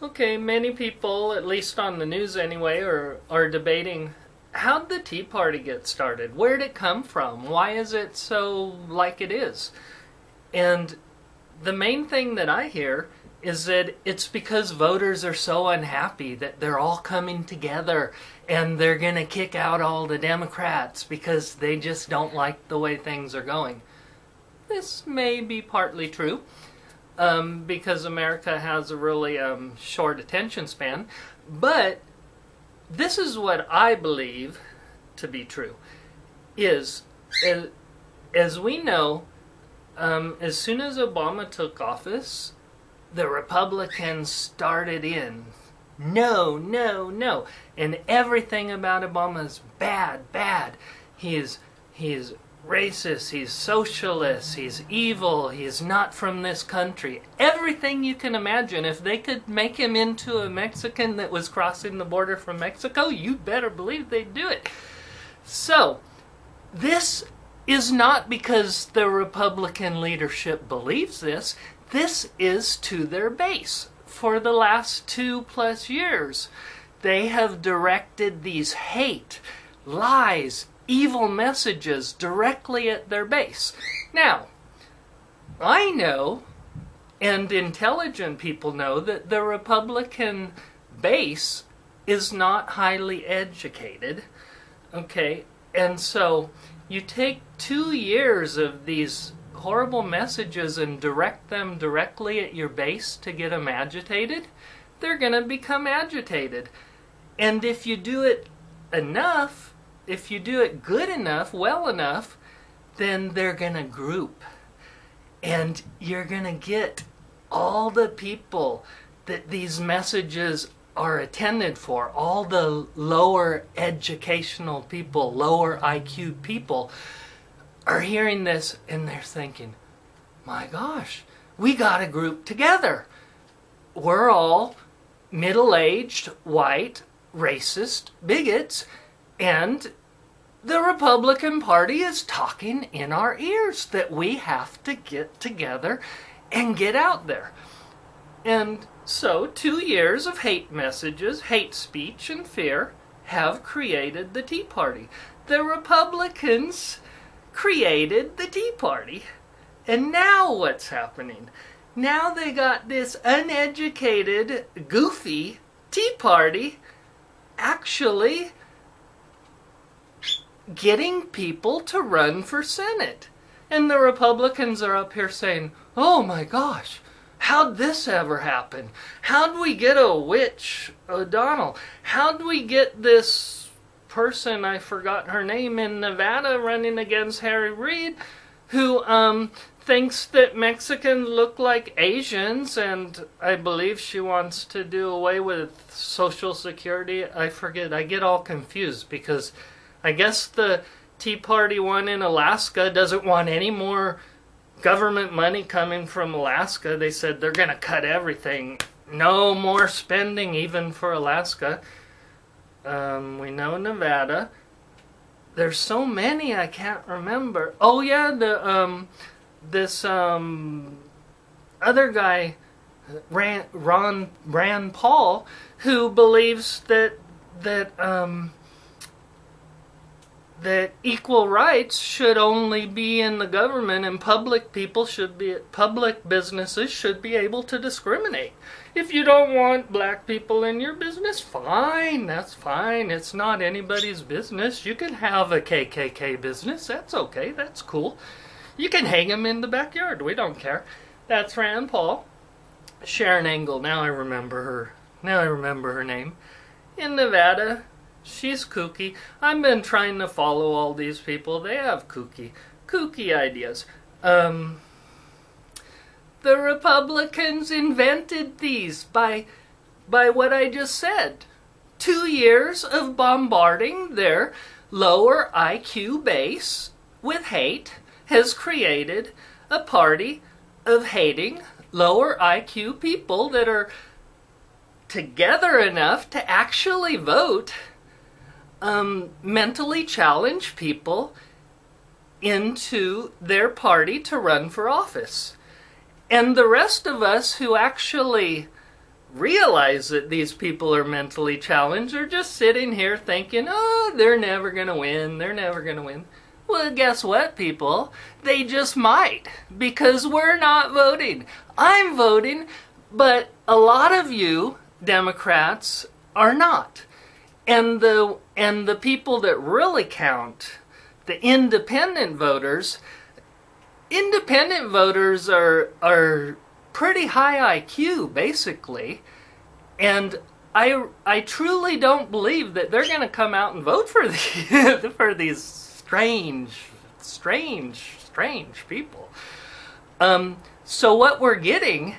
Okay, many people, at least on the news anyway, are debating how'd the Tea Party get started? Where'd it come from? Why is it so like it is? And the main thing that I hear is that it's because voters are so unhappy that they're all coming together and they're going to kick out all the Democrats because they just don't like the way things are going. This may be partly true. Because America has a really short attention span. But this is what I believe to be true. As we know, as soon as Obama took office, the Republicans started in. No, no, no. And everything about Obama is bad, bad. He's racist, he's socialist, he's evil, he's not from this country. Everything you can imagine. If they could make him into a Mexican that was crossing the border from Mexico, you better believe they'd do it. So, this is not because the Republican leadership believes this. This is to their base. For the last 2+ years, they have directed these hate, lies, evil messages directly at their base. Now, I know, and intelligent people know, that the Republican base is not highly educated. Okay? And so, you take 2 years of these horrible messages and direct them directly at your base to get them agitated, they're going to become agitated. And if you do it enough, if you do it good enough, well enough, then they're going to group. And you're going to get all the people that these messages are intended for, all the lower educational people, lower IQ people, are hearing this and they're thinking, my gosh, we got to group together. We're all middle-aged, white, racist bigots, and the Republican Party is talking in our ears that we have to get together and get out there. And so 2 years of hate messages, hate speech, and fear have created the Tea Party. The Republicans created the Tea Party. And now what's happening? Now they got this uneducated, goofy Tea Party actually getting people to run for Senate. And the Republicans are up here saying, oh my gosh, how'd this ever happen? How'd we get a witch, O'Donnell? How'd we get this person, I forgot her name, in Nevada running against Harry Reid, who thinks that Mexicans look like Asians, and I believe she wants to do away with Social Security. I forget, I get all confused because I guess the Tea Party one in Alaska doesn't want any more government money coming from Alaska. They said they're going to cut everything. No more spending even for Alaska. We know Nevada. There's so many I can't remember. Oh yeah, this other guy, Rand Paul, who believes that equal rights should only be in the government, and public businesses should be able to discriminate. If you don't want black people in your business, fine, that's fine. It's not anybody's business. You can have a KKK business. That's okay. That's cool. You can hang them in the backyard. We don't care. That's Rand Paul. Sharon Engel. Now I remember her name. In Nevada. She's kooky. I've been trying to follow all these people. They have kooky ideas. The Republicans invented these by what I just said. 2 years of bombarding their lower IQ base with hate has created a party of hating lower IQ people that are together enough to actually vote mentally challenged people into their party to run for office. And the rest of us who actually realize that these people are mentally challenged are just sitting here thinking, oh, they're never going to win, they're never going to win. Well, guess what, people? They just might, because we're not voting. I'm voting, but a lot of you Democrats are not. And the people that really count, the independent voters are pretty high IQ, basically. And I truly don't believe that they're going to come out and vote for these strange people. So what we're getting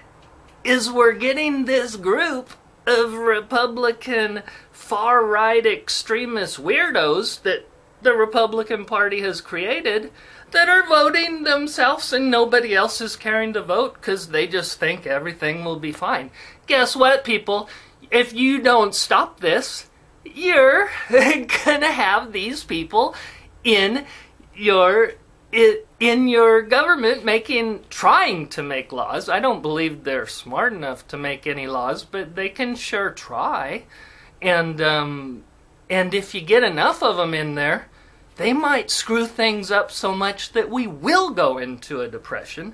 is this group of Republican far-right extremist weirdos that the Republican Party has created that are voting themselves and nobody else is caring to vote because they just think everything will be fine. Guess what, people? If you don't stop this, you're gonna have these people in your government trying to make laws. I don't believe they're smart enough to make any laws, but they can sure try. And if you get enough of them in there, they might screw things up so much that we will go into a depression.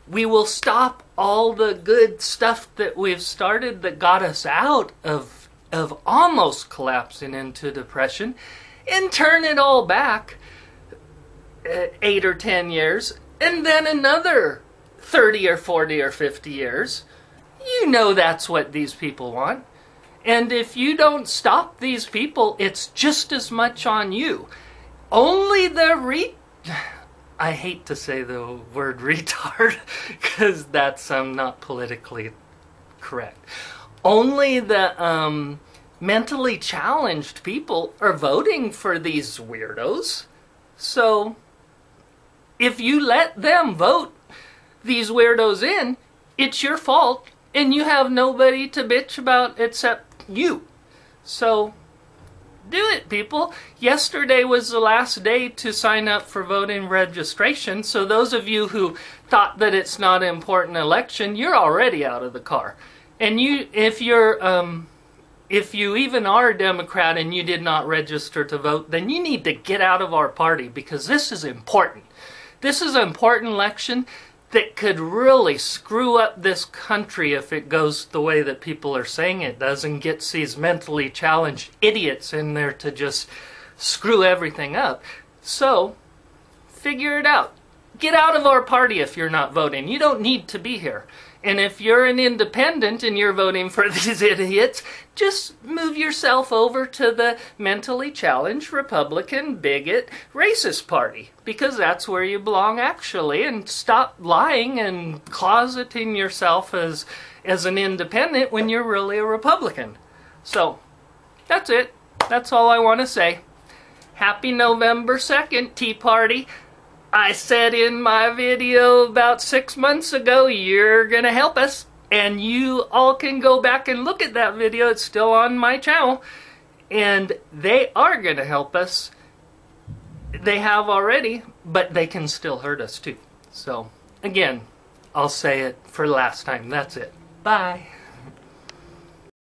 We will stop all the good stuff that we've started that got us out of almost collapsing into depression and turn it all back 8 or 10 years, and then another 30 or 40 or 50 years. You know that's what these people want. And if you don't stop these people, it's just as much on you. Only I hate to say the word retard, because that's not politically correct. Only the mentally challenged people are voting for these weirdos. So if you let them vote these weirdos in, it's your fault, and you have nobody to bitch about except you. So do it, people. Yesterday was the last day to sign up for voting registration, so those of you who thought that it's not an important election, you're already out of the car. And if you even are a Democrat and you did not register to vote, then you need to get out of our party, because this is important. This is an important election that could really screw up this country if it goes the way that people are saying it does and gets these mentally challenged idiots in there to just screw everything up. So, figure it out. Get out of our party if you're not voting. You don't need to be here. And if you're an independent and you're voting for these idiots, just move yourself over to the mentally challenged Republican, bigot, racist party. Because that's where you belong, actually. And stop lying and closeting yourself as an independent when you're really a Republican. So, that's it. That's all I want to say. Happy November 2nd, Tea Party. I said in my video about 6 months ago, you're gonna help us. And you all can go back and look at that video. It's still on my channel. And they are gonna help us. They have already, but they can still hurt us too. So, again, I'll say it for the last time. That's it. Bye.